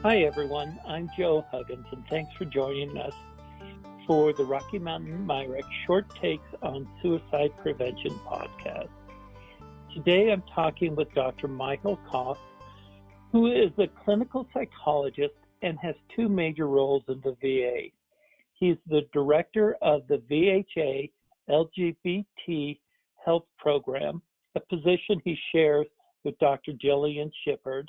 Hi everyone, I'm Joe Huggins and thanks for joining us for the Rocky Mountain MIREC Short Takes on Suicide Prevention podcast. Today I'm talking with Dr. Michael Kauth, who is a clinical psychologist and has two major roles in the VA. He's the director of the VHA LGBT Health Program, a position he shares with Dr. Jillian Shippard,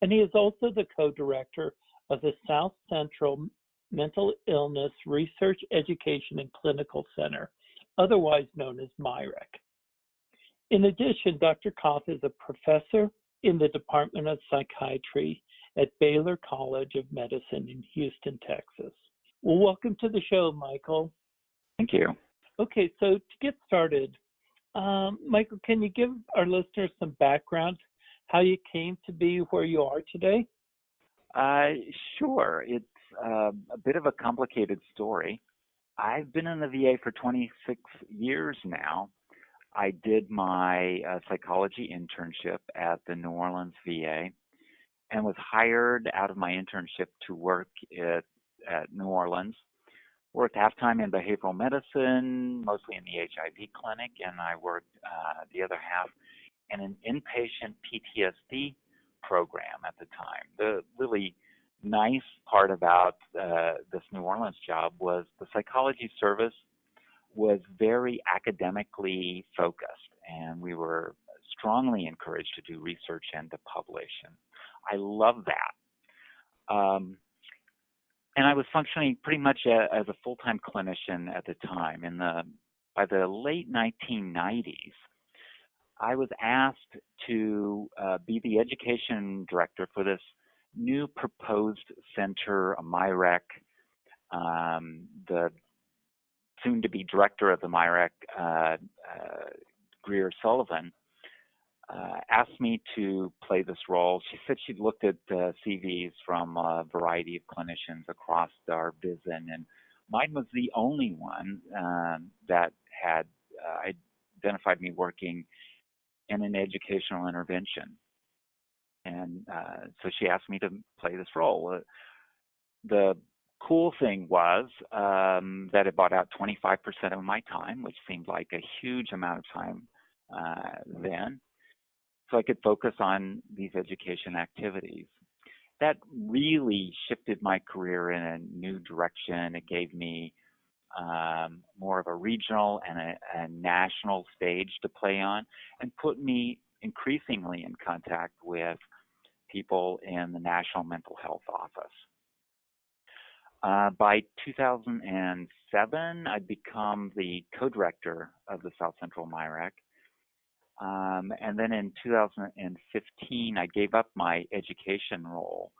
and he is also the co-director of the South Central Mental Illness Research, Education, and Clinical Center, otherwise known as MIREC. In addition, Dr. Kauth is a professor in the Department of Psychiatry at Baylor College of Medicine in Houston, Texas. Well, welcome to the show, Michael. Thank you. Okay, so to get started, Michael, can you give our listeners some background, how you came to be where you are today? Sure. It's a bit of a complicated story. I've been in the VA for 26 years now. I did my psychology internship at the New Orleans VA and was hired out of my internship to work at New Orleans. Worked half-time in behavioral medicine, mostly in the HIV clinic, and I worked the other half in an inpatient PTSD program at the time. The really nice part about this New Orleans job was the psychology service was very academically focused, and we were strongly encouraged to do research and to publish. And I love that. And I was functioning pretty much as a full-time clinician at the time. By the late 1990s, I was asked to be the education director for this new proposed center, a MIREC. The soon-to-be director of the MIREC, Greer Sullivan, asked me to play this role. She said she'd looked at CVs from a variety of clinicians across our VISN, and mine was the only one that had identified me working in an educational intervention. And so she asked me to play this role. The cool thing was that it bought out 25% of my time, which seemed like a huge amount of time then. So I could focus on these education activities. That really shifted my career in a new direction. It gave me more of a regional and a national stage to play on, and put me increasingly in contact with people in the National Mental Health Office. By 2007, I'd become the co-director of the South Central MIREC. And then in 2015, I gave up my education role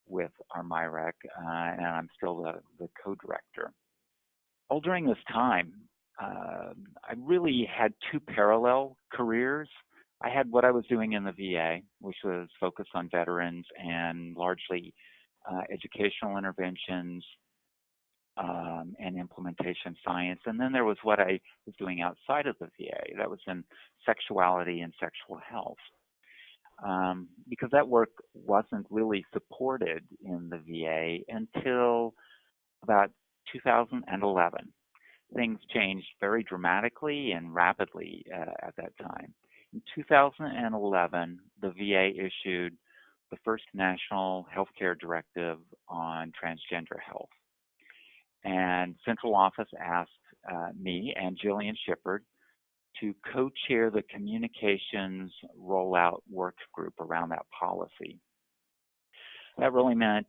with our MIREC, and I'm still the co-director. All during this time, I really had two parallel careers. I had what I was doing in the VA, which was focused on veterans and largely educational interventions and implementation science. And then there was what I was doing outside of the VA. That was in sexuality and sexual health. Because that work wasn't really supported in the VA until about 2011. Things changed very dramatically and rapidly at that time. In 2011, the VA issued the first national healthcare directive on transgender health. And Central Office asked me and Jillian Shippard to co-chair the communications rollout work group around that policy. That really meant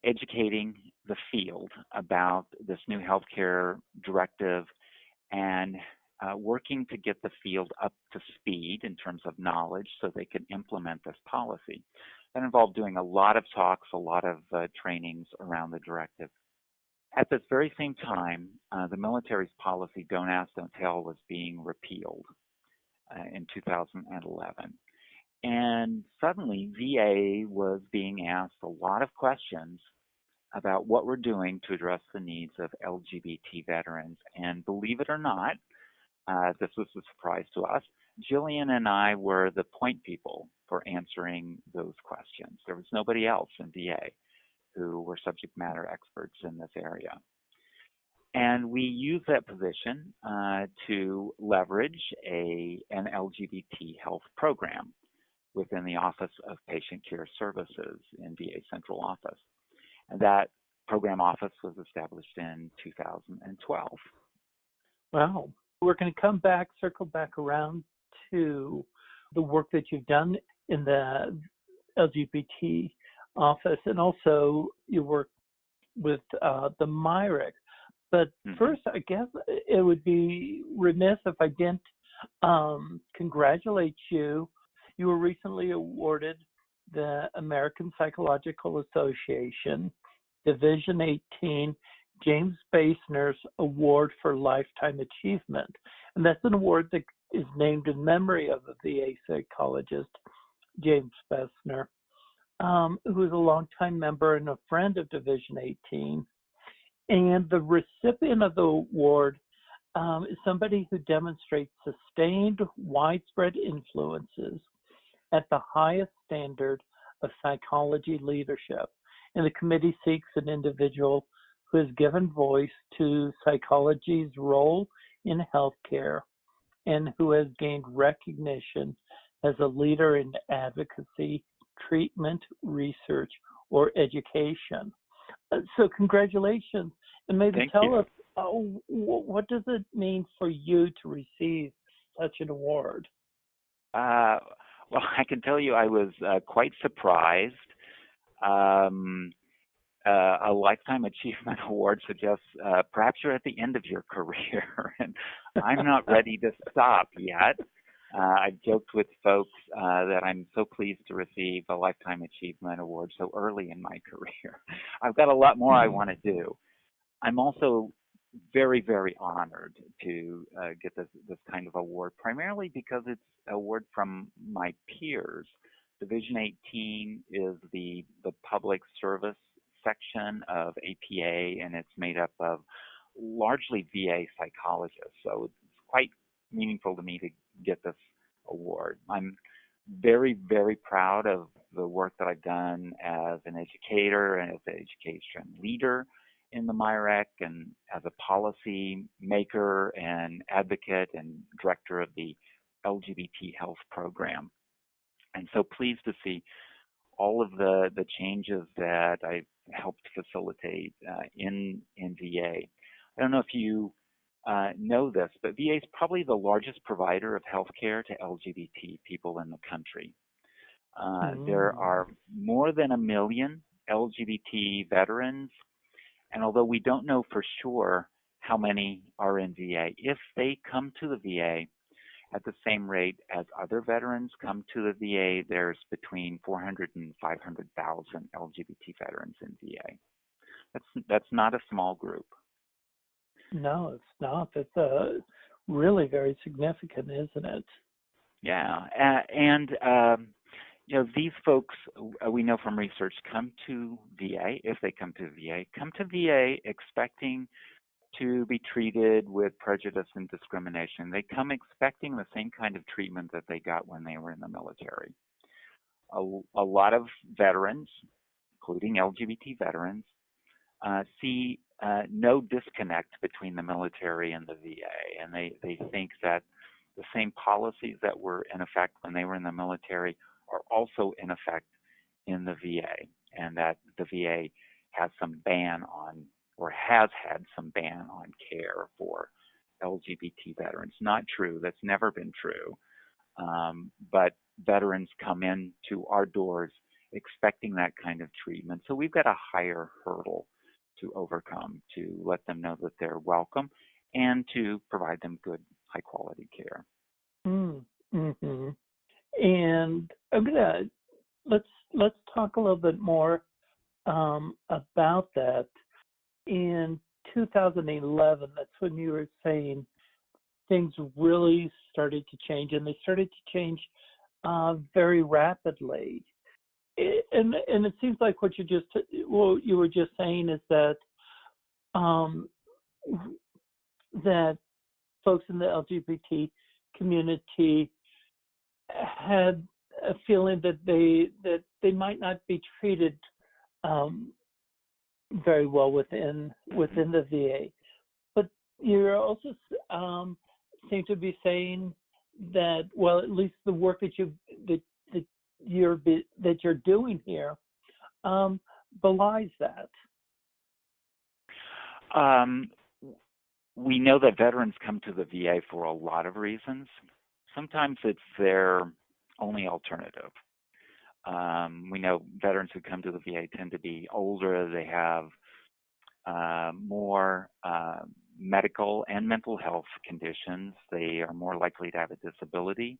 educating the field about this new healthcare directive and working to get the field up to speed in terms of knowledge so they could implement this policy. That involved doing a lot of talks, a lot of trainings around the directive. At this very same time, the military's policy, Don't Ask, Don't Tell, was being repealed in 2011. And suddenly, VA was being asked a lot of questions about what we're doing to address the needs of LGBT veterans. And believe it or not, this was a surprise to us, Jillian and I were the point people for answering those questions. There was nobody else in VA who were subject matter experts in this area. And we use that position to leverage an LGBT health program within the Office of Patient Care Services in VA Central Office. And that program office was established in 2012. Wow. We're going to circle back around to the work that you've done in the LGBT office, and also you work with the MIREC. But first, I guess it would be remiss if I didn't congratulate you. You were recently awarded the American Psychological Association Division 18 James Bassner's Award for Lifetime Achievement. And that's an award that is named in memory of the VA psychologist, James Bassner, who is a longtime member and a friend of Division 18. And the recipient of the award is somebody who demonstrates sustained, widespread influences at the highest standard of psychology leadership. And the committee seeks an individual who has given voice to psychology's role in healthcare and who has gained recognition as a leader in advocacy, treatment, research, or education. So congratulations, and maybe tell us, what does it mean for you to receive such an award? Well, I can tell you I was quite surprised. A Lifetime Achievement Award suggests perhaps you're at the end of your career, and I'm not ready to stop yet. I've joked with folks that I'm so pleased to receive a Lifetime Achievement Award so early in my career. I've got a lot more I want to do. I'm also very, very honored to get this kind of award, primarily because it's an award from my peers. Division 18 is the public service section of APA, and it's made up of largely VA psychologists. So it's quite meaningful to me to get this award. I'm very, very proud of the work that I've done as an educator and as an education leader in the MIREC, and as a policy maker and advocate and director of the LGBT health program. And so pleased to see all of the changes that I've helped facilitate in VA. I don't know if you know this, but VA is probably the largest provider of healthcare to LGBT people in the country. There are more than 1 million LGBT veterans, and although we don't know for sure how many are in VA, if they come to the VA at the same rate as other veterans come to the VA, there's between 400 and 500,000 LGBT veterans in VA. That's not a small group. No, it's not. It's really very significant, isn't it? Yeah, and these folks, we know from research, come to VA, if they come to VA expecting to be treated with prejudice and discrimination. They come expecting the same kind of treatment that they got when they were in the military. A lot of veterans, including LGBT veterans, see no disconnect between the military and the VA, and they think that the same policies that were in effect when they were in the military are also in effect in the VA, and that the VA has some ban on, or has had some ban on, care for LGBT veterans. Not true. That's never been true. But veterans come into our doors expecting that kind of treatment. So we've got a higher hurdle to overcome to let them know that they're welcome and to provide them good, high-quality care. Mm-hmm. And let's talk a little bit more about that. In 2011, that's when you were saying things really started to change, and they started to change very rapidly. And it seems like what you were just saying is that that folks in the LGBT community had a feeling that they might not be treated very well within the VA. But you're also seem to be saying that, well, at least the work that you're doing here belies that. We know that veterans come to the VA for a lot of reasons. Sometimes it's their only alternative. We know veterans who come to the VA tend to be older. They have more medical and mental health conditions. They are more likely to have a disability,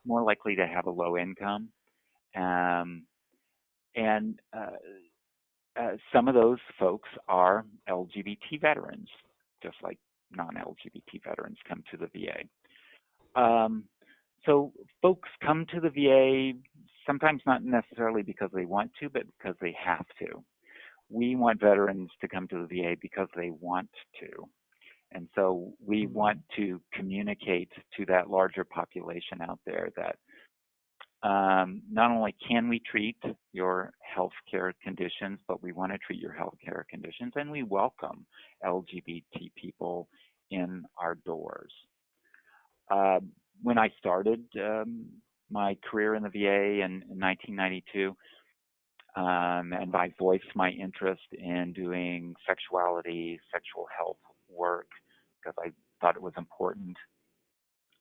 more likely to have a low income. And some of those folks are LGBT veterans, just like non-LGBT veterans come to the VA. So folks come to the VA sometimes not necessarily because they want to, but because they have to. We want veterans to come to the VA because they want to. And so we want to communicate to that larger population out there that not only can we treat your healthcare conditions, but we want to treat your healthcare conditions, and we welcome LGBT people in our doors. When I started my career in the VA in 1992, and I voiced my interest in doing sexuality, sexual health work because I thought it was important.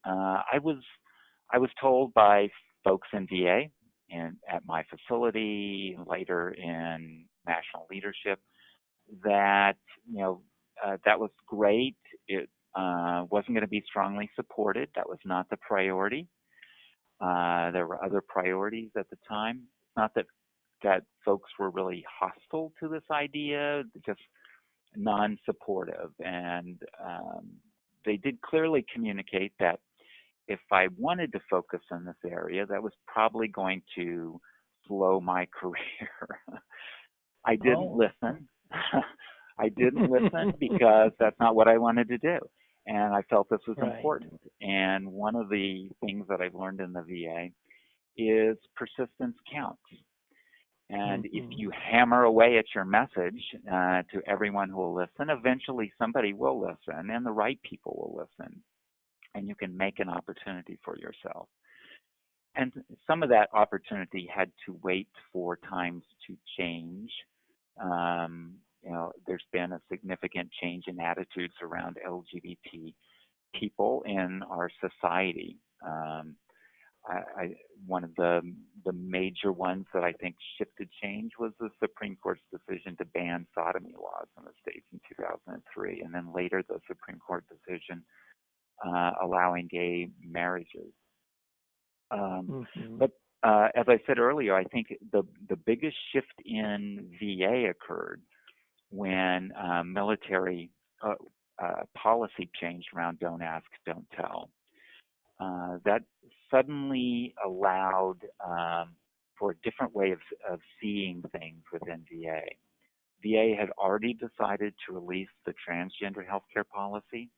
I was told by folks in VA and at my facility, later in national leadership, that that was great. It wasn't going to be strongly supported. That was not the priority. There were other priorities at the time. Not that folks were really hostile to this idea, just non-supportive. And they did clearly communicate that if I wanted to focus on this area, that was probably going to slow my career. I didn't listen. I didn't listen because that's not what I wanted to do. And I felt this was important. And one of the things that I've learned in the VA is persistence counts. And if you hammer away at your message to everyone who will listen, eventually somebody will listen and the right people will listen. And you can make an opportunity for yourself. And some of that opportunity had to wait for times to change. There's been a significant change in attitudes around LGBT people in our society. One of the major ones that I think shifted change was the Supreme Court's decision to ban sodomy laws in the states in 2003, and then later the Supreme Court decision allowing gay marriages. But as I said earlier, I think the biggest shift in VA occurred when military policy changed around don't ask, don't tell. That suddenly allowed for a different way of seeing things within VA. VA had already decided to release the transgender healthcare policy.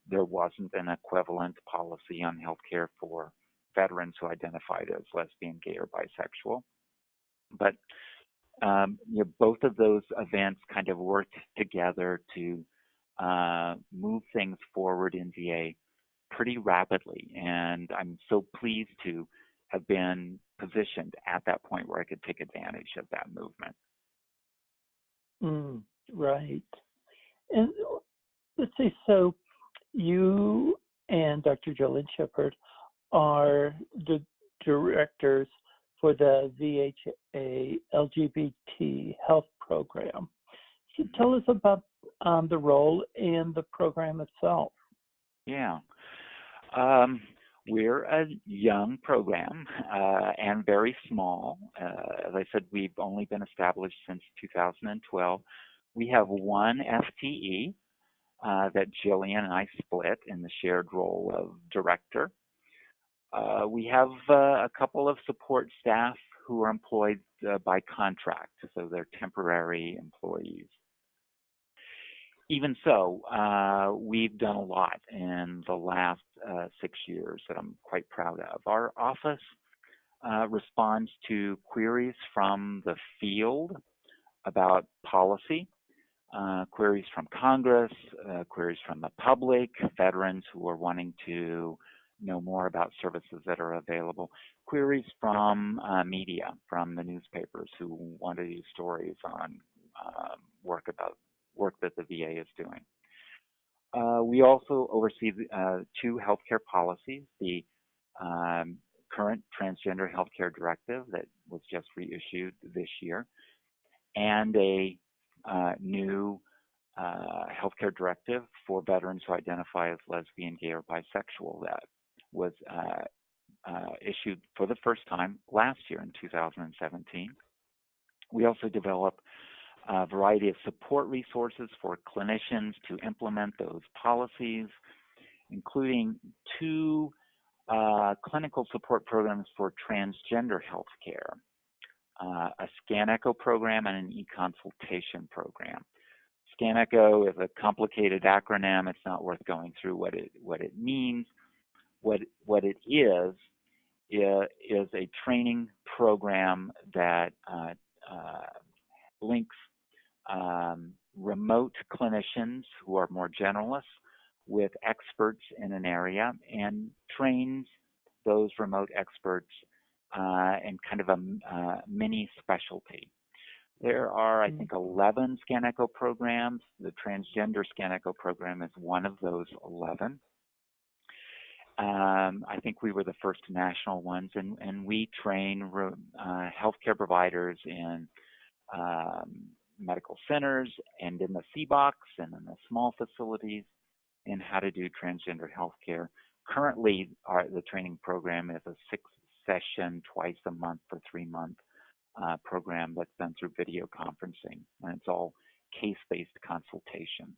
There wasn't an equivalent policy on healthcare for veterans who identified as lesbian, gay, or bisexual. But both of those events kind of worked together to move things forward in VA pretty rapidly. And I'm so pleased to have been positioned at that point where I could take advantage of that movement. Right. And let's see, so you and Dr. Jolene Shepard are the directors for the VHA LGBT health program. So tell us about the role and the program itself. Yeah. We're a young program and very small. As I said, we've only been established since 2012. We have one FTE that Jillian and I split in the shared role of director. We have a couple of support staff who are employed by contract, so they're temporary employees. Even so, we've done a lot in the last 6 years that I'm quite proud of. Our office responds to queries from the field about policy, queries from Congress, queries from the public, veterans who are wanting to know more about services that are available, queries from media, from the newspapers who want to do stories on work that the VA is doing. We also oversee 2 healthcare policies, the current Transgender Healthcare Directive that was just reissued this year, and a new healthcare directive for veterans who identify as lesbian, gay, or bisexual that was issued for the first time last year in 2017. We also develop a variety of support resources for clinicians to implement those policies, including 2 clinical support programs for transgender healthcare, a Scan Echo program and an e-consultation program. Scan Echo is a complicated acronym. It's not worth going through what it means. What it is a training program that links remote clinicians who are more generalists with experts in an area and trains those remote experts in kind of a mini specialty. There are, I think, 11 Scan Echo programs. The Transgender Scan Echo program is one of those 11. I think we were the first national ones, and we train healthcare providers in medical centers and in the CBOX and in the small facilities in how to do transgender healthcare. Currently, the training program is a 6-session, twice a month for 3-month program that's done through video conferencing, and it's all case-based consultation.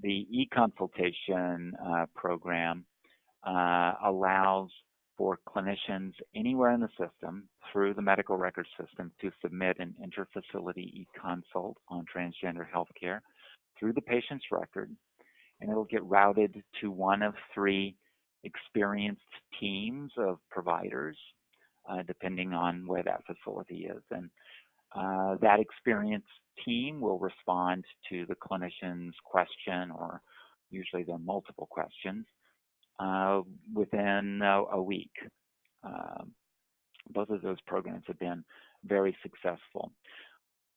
The e-consultation program allows for clinicians anywhere in the system through the medical record system to submit an interfacility e-consult on transgender healthcare through the patient's record, and it'll get routed to one of 3 experienced teams of providers, depending on where that facility is. And that experienced team will respond to the clinician's question, or usually there are multiple questions, within a week. Both of those programs have been very successful.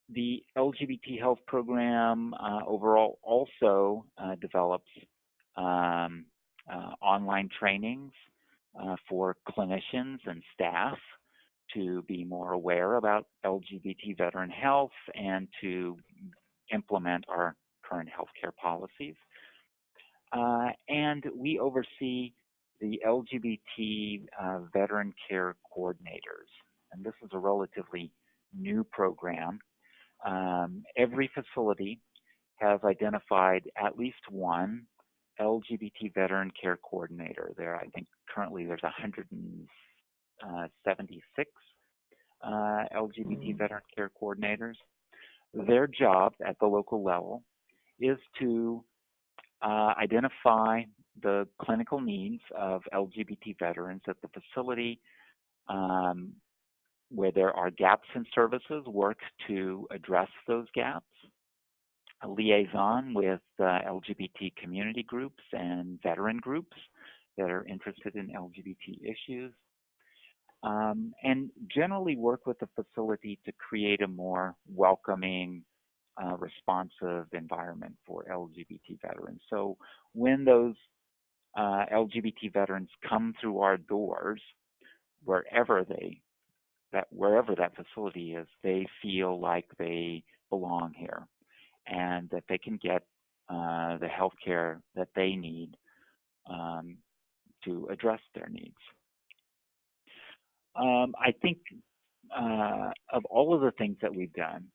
The LGBT health program overall also develops online trainings for clinicians and staff to be more aware about LGBT veteran health and to implement our current healthcare policies. And we oversee the LGBT veteran care coordinators. And this is a relatively new program. Every facility has identified at least one LGBT veteran care coordinator. I think currently there's 176 LGBT veteran care coordinators. Their job at the local level is to identify the clinical needs of LGBT veterans at the facility, where there are gaps in services, work to address those gaps, a liaison with LGBT community groups and veteran groups that are interested in LGBT issues, and generally work with the facility to create a more welcoming, responsive environment for LGBT veterans. So when those LGBT veterans come through our doors, wherever that facility is, they feel like they belong here and that they can get the health care that they need to address their needs. I think of all of the things that we've done,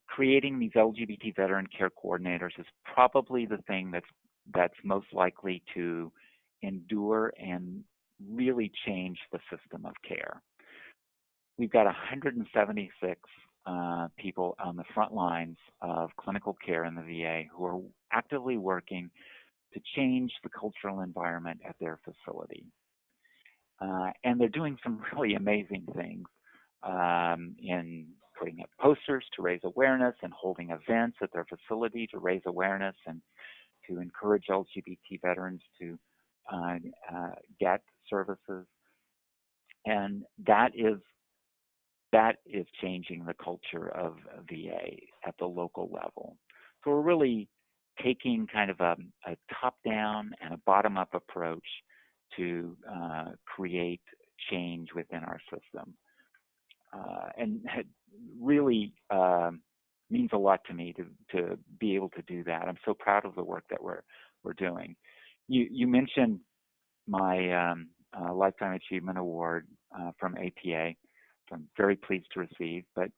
creating these LGBT veteran care coordinators is probably the thing that's most likely to endure and really change the system of care. We've got 176 people on the front lines of clinical care in the VA who are actively working to change the cultural environment at their facility. And they're doing some really amazing things in putting up posters to raise awareness and holding events at their facility to raise awareness and to encourage LGBT veterans to get services. And that is changing the culture of VA at the local level. So we're really taking kind of a top-down and a bottom-up approach to create change within our system. And it really means a lot to me to be able to do that. I'm so proud of the work that we're doing. You mentioned my Lifetime Achievement Award from APA, which I'm very pleased to receive. But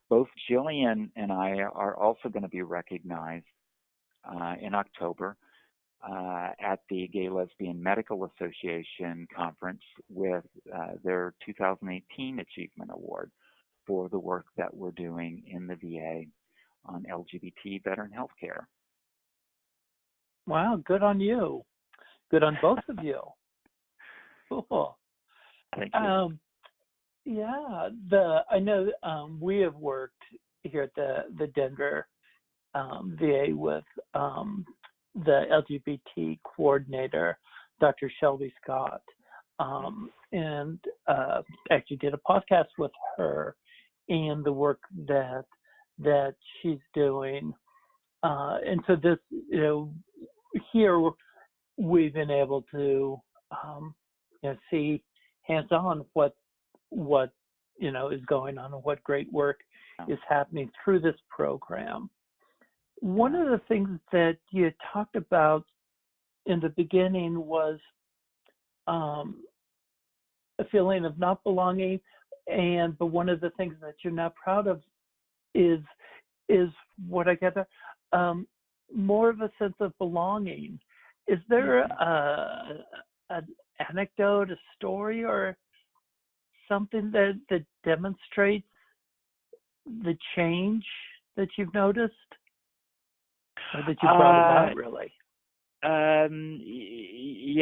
both Jillian and I are also going to be recognized in October at the Gay Lesbian Medical Association conference with their 2018 Achievement Award for the work that we're doing in the VA on LGBT veteran healthcare. Wow, good on you. Good on both of you. Cool. Thank you. Yeah, I know we have worked here at the Denver VA with the LGBT coordinator, Dr. Shelby Scott, and actually did a podcast with her and the work that she's doing. And so this, here we've been able to, see hands-on what is going on and what great work is happening through this program. One of the things that you talked about in the beginning was a feeling of not belonging, but one of the things that you're not proud of is what I get more of a sense of belonging. Is there an anecdote, a story, or something that demonstrates the change that you've noticed, or that you brought about, really?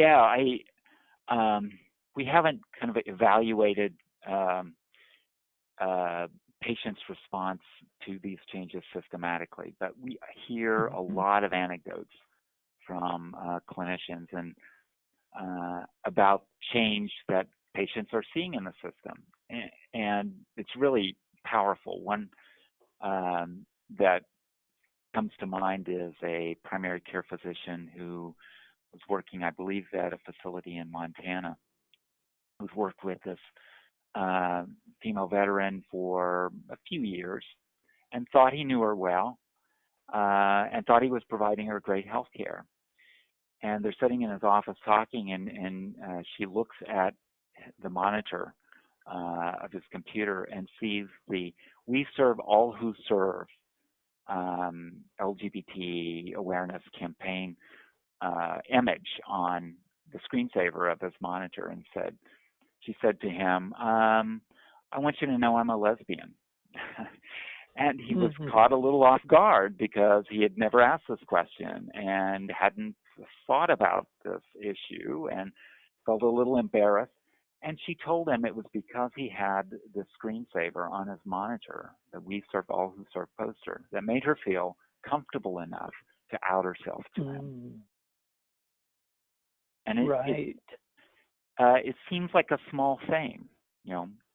Yeah, we haven't kind of evaluated patients' response to these changes systematically, but we hear a lot of anecdotes from clinicians and about change that patients are seeing in the system, and it's really powerful. One that comes to mind is a primary care physician who was working, I believe, at a facility in Montana, who's worked with this female veteran for a few years and thought he knew her well and thought he was providing her great health care. And they're sitting in his office talking, and she looks at the monitor of his computer and sees the "We Serve All Who Serve" LGBT awareness campaign image on the screensaver of his monitor, and she said to him, "I want you to know I'm a lesbian." And he was caught a little off guard because he had never asked this question and hadn't thought about this issue and felt a little embarrassed. And she told him it was because he had the screensaver on his monitor, the "We Serve All Who Serve" poster, that made her feel comfortable enough to out herself to him. And it seems like a small thing,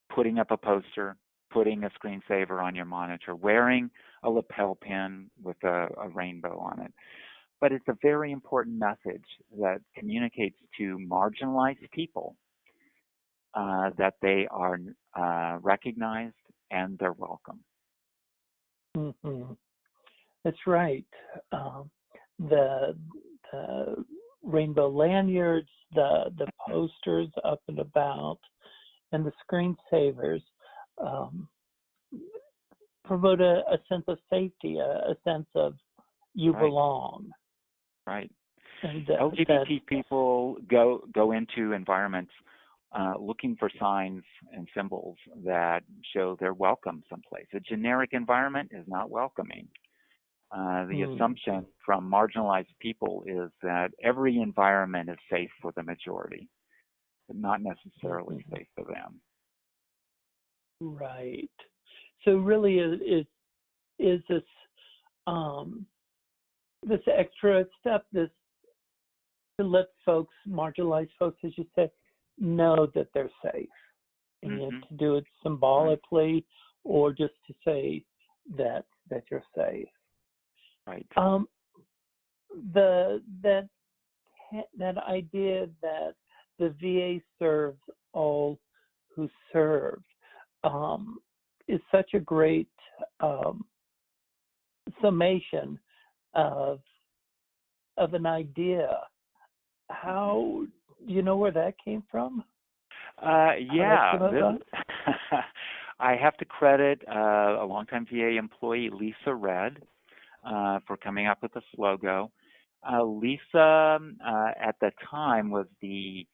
putting up a poster, putting a screensaver on your monitor, wearing a lapel pin with a rainbow on it. But it's a very important message that communicates to marginalized people that they are recognized and they're welcome. That's right. The rainbow lanyards, the posters up and about, and the screensavers promote a sense of safety, a sense of you belong. Right. And LGBT people go into environments looking for signs and symbols that show they're welcome someplace. A generic environment is not welcoming. The assumption from marginalized people is that every environment is safe for the majority, but not necessarily safe for them. Right. So really, is this this extra step, this to let folks, marginalized folks, as you say, know that they're safe, and yet to do it symbolically, or just to say that you're safe. Right. That idea that the VA serves all who serve is such a great summation of an idea. How do you know where that came from? Yeah, I have to credit a longtime VA employee, Lisa Red, for coming up with this logo. Lisa, at the time, was the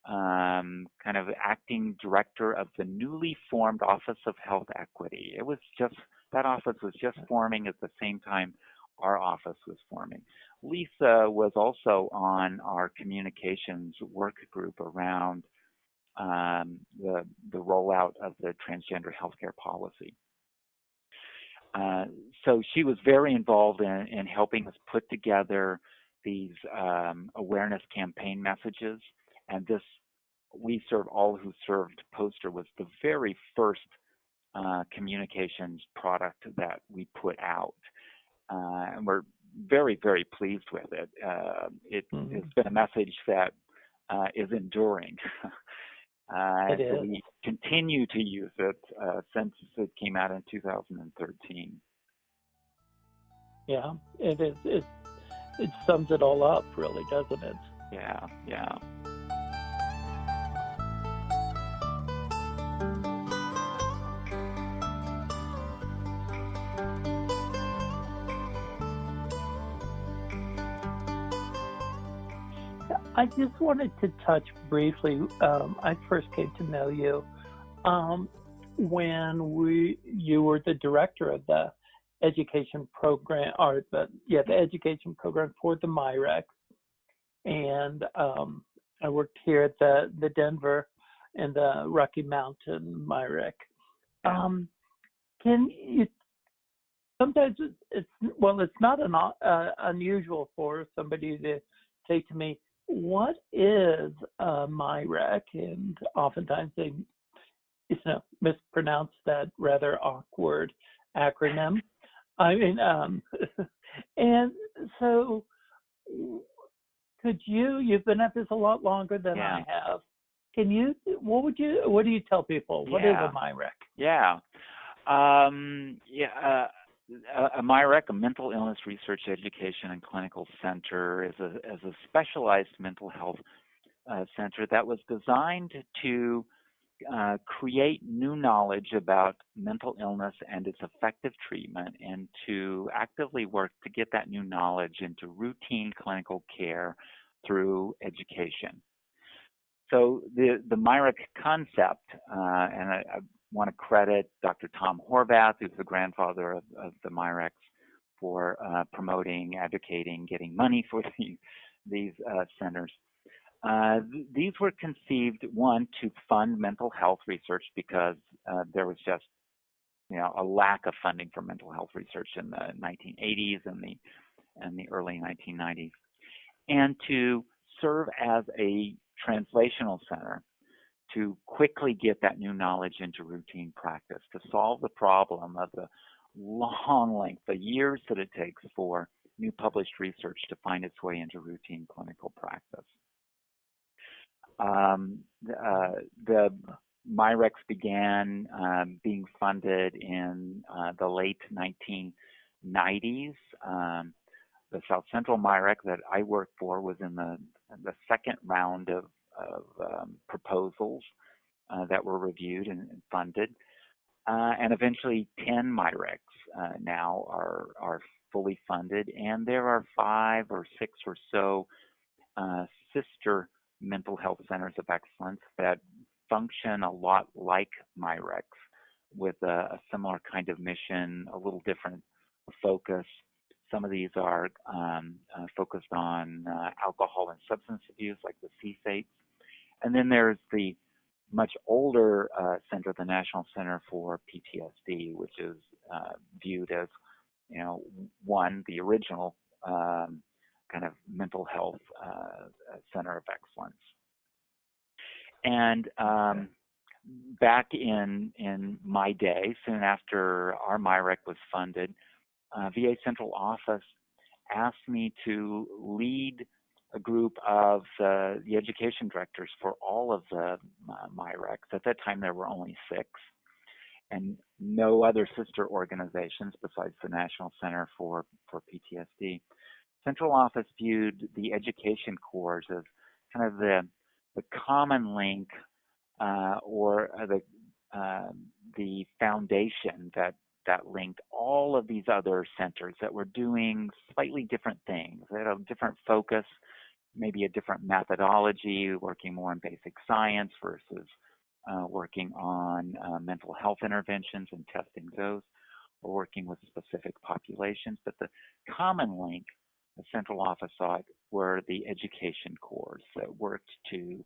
kind of acting director of the newly formed Office of Health Equity. It was just, that office was just forming at the same time our office was forming. Lisa was also on our communications work group around the rollout of the transgender healthcare policy. So she was very involved in helping us put together these awareness campaign messages, and this "We Serve All Who Served" poster was the very first communications product that we put out, and we're very, very pleased with it. It's been a message that is enduring. So we continue to use it since it came out in 2013. Yeah, it is. It sums it all up, really, doesn't it? Yeah, yeah. I just wanted to touch briefly. I first came to know you when you were the director of the education program, or the education program for the MIREC, and I worked here at the Denver and the Rocky Mountain MIREC. Can you? Sometimes it's not unusual for somebody to say to me, "What is MIREC?" And oftentimes they mispronounce that rather awkward acronym. I mean, and so you've been at this a lot longer than I have. Can you, what do you tell people? What is a MIREC? Yeah. A MIREC, a Mental Illness Research Education and Clinical Center, is a specialized mental health center that was designed to create new knowledge about mental illness and its effective treatment, and to actively work to get that new knowledge into routine clinical care through education. So the MIREC concept, and I want to credit Dr. Tom Horvath, who's the grandfather of the MIRECs, for promoting, advocating, getting money for these centers. These were conceived, one, to fund mental health research, because there was just a lack of funding for mental health research in the 1980s and the early 1990s, and to serve as a translational center to quickly get that new knowledge into routine practice, to solve the problem of the long length, the years that it takes for new published research to find its way into routine clinical practice. The MIRECs began being funded in the late 1990s. The South Central MIREC that I worked for was in the second round of proposals that were reviewed and funded, and eventually 10 MIRECs now are fully funded, and there are 5 or 6 or so sister mental health centers of excellence that function a lot like MIRECs, with a similar kind of mission, a little different focus. Some of these are focused on alcohol and substance abuse, like the CSATES. And then there's the much older center, the National Center for PTSD, which is viewed as, the original kind of mental health center of excellence. And back in my day, soon after our MIREC was funded, VA Central Office asked me to lead a group of the education directors for all of the MIRECs. At that time, there were only 6, and no other sister organizations besides the National Center for PTSD. Central Office viewed the education cores as kind of the common link or the foundation that linked all of these other centers that were doing slightly different things. They had a different focus, maybe a different methodology, working more in basic science versus working on mental health interventions and testing those, or working with specific populations. But the common link the central office saw were the education cores that worked to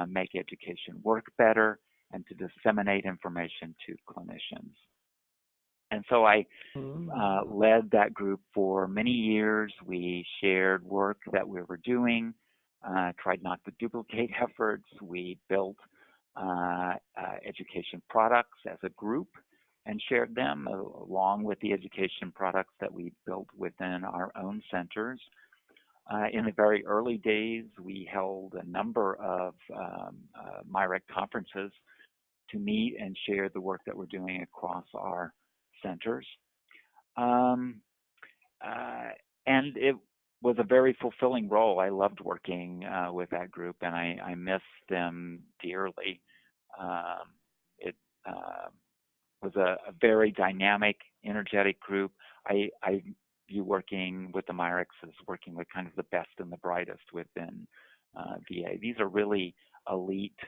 make education work better and to disseminate information to clinicians. And so I led that group for many years. We shared work that we were doing, tried not to duplicate efforts. We built education products as a group and shared them along with the education products that we built within our own centers. In the very early days, we held a number of MIREC conferences to meet and share the work that we're doing across our centers. And it was a very fulfilling role. I loved working with that group, and I miss them dearly. It was a very dynamic, energetic group. I view working with the MIRECs as working with kind of the best and the brightest within VA. These are really elite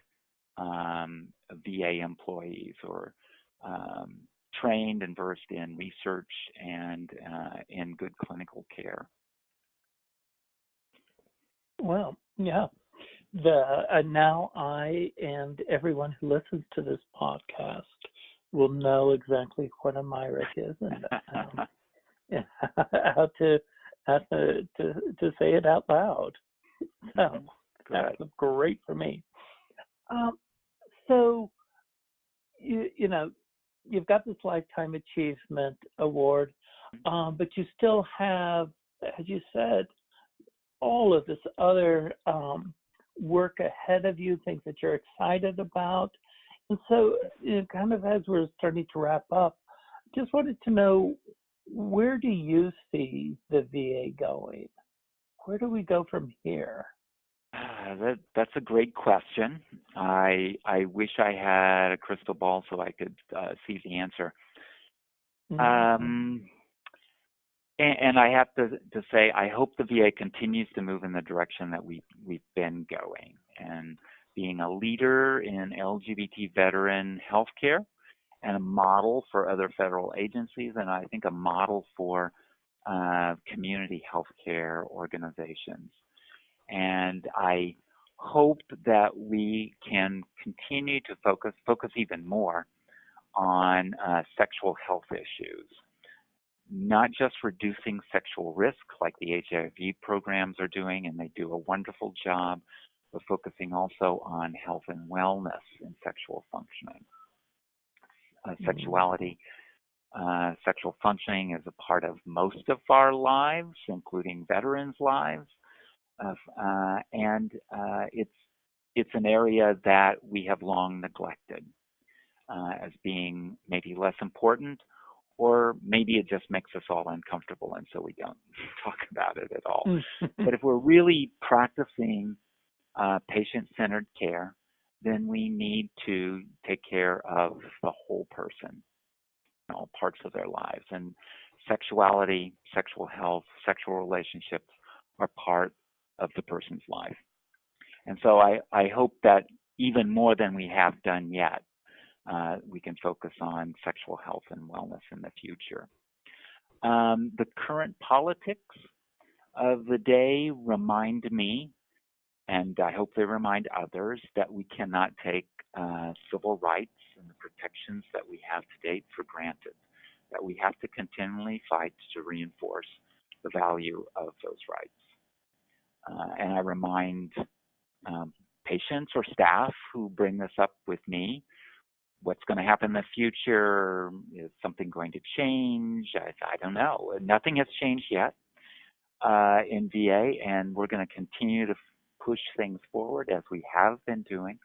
VA employees, or trained and versed in research and in good clinical care. Well, yeah. Now I and everyone who listens to this podcast will know exactly what a MIREC is and how to say it out loud. So that's great for me. So you've got this Lifetime Achievement Award, but you still have, as you said, all of this other work ahead of you, things that you're excited about. And so, kind of as we're starting to wrap up, just wanted to know, where do you see the VA going? Where do we go from here? That's a great question. I wish I had a crystal ball so I could see the answer. And I have to say, I hope the VA continues to move in the direction that we've been going, and being a leader in LGBT veteran healthcare and a model for other federal agencies, and I think a model for community healthcare organizations. And I hope that we can continue to focus even more on sexual health issues, not just reducing sexual risk like the HIV programs are doing, and they do a wonderful job, but focusing also on health and wellness in sexual functioning. Sexuality, sexual functioning is a part of most of our lives, including veterans' lives. And it's an area that we have long neglected as being maybe less important, or maybe it just makes us all uncomfortable and so we don't talk about it at all. But if we're really practicing patient-centered care, then we need to take care of the whole person, all parts of their lives. And sexuality, sexual health, sexual relationships are part of the person's life. And so I hope that even more than we have done yet, we can focus on sexual health and wellness in the future. The current politics of the day remind me, and I hope they remind others, that we cannot take civil rights and the protections that we have to date for granted, that we have to continually fight to reinforce the value of those rights. And I remind patients or staff who bring this up with me, what's going to happen in the future? Is something going to change? I don't know. Nothing has changed yet in VA, and we're going to continue to push things forward as we have been doing.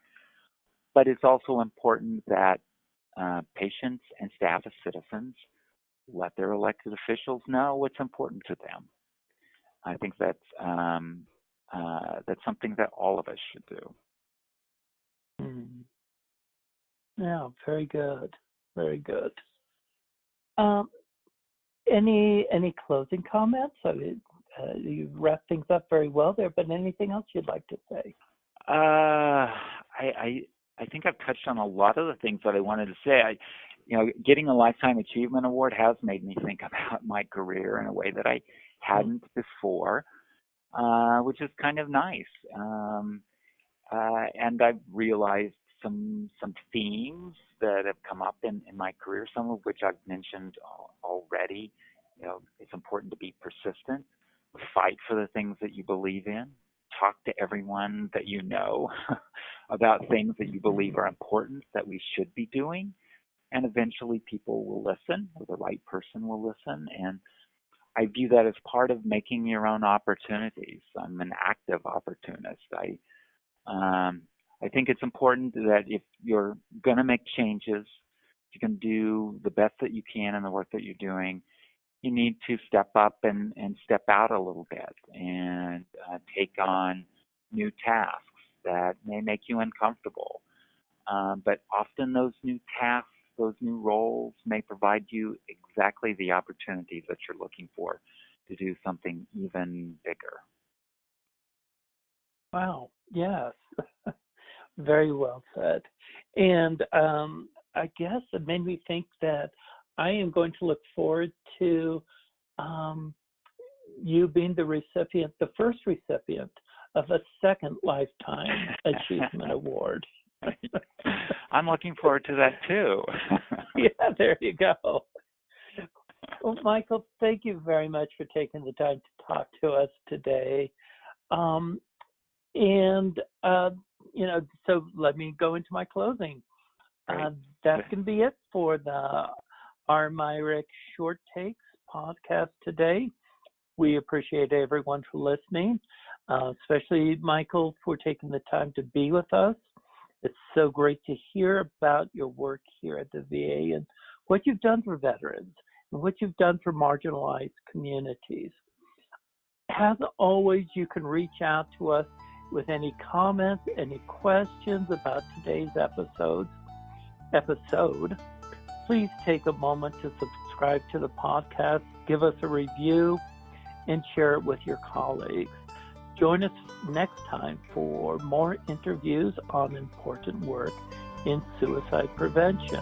But it's also important that patients and staff as citizens let their elected officials know what's important to them. I think that's something that all of us should do. Yeah, very good, very good. Any closing comments? I mean, you wrapped things up very well there, but anything else you'd like to say? I think I've touched on a lot of the things that I wanted to say. Getting a Lifetime Achievement Award has made me think about my career in a way that I hadn't before, which is kind of nice. And I've realized some themes that have come up in my career, some of which I've mentioned already. It's important to be persistent, fight for the things that you believe in, talk to everyone that you know about things that you believe are important that we should be doing, and eventually people will listen, or the right person will listen. And I view that as part of making your own opportunities. I'm an active opportunist. I think it's important that if you're going to make changes, you can do the best that you can in the work that you're doing. You need to step up and step out a little bit and take on new tasks that may make you uncomfortable. But often those new tasks, those new roles may provide you exactly the opportunities that you're looking for to do something even bigger. Wow, yes. Very well said. And I guess it made me think that I am going to look forward to you being the first recipient of a second Lifetime Achievement Award. I'm looking forward to that too. Yeah, there you go. Well, Michael, thank you very much for taking the time to talk to us today. So let me go into my closing. That's going to be it for our Myrick Short Takes podcast today. We appreciate everyone for listening, especially Michael for taking the time to be with us. It's so great to hear about your work here at the VA and what you've done for veterans and what you've done for marginalized communities. As always, you can reach out to us with any comments, any questions about today's episode. Please take a moment to subscribe to the podcast, give us a review, and share it with your colleagues. Join us next time for more interviews on important work in suicide prevention.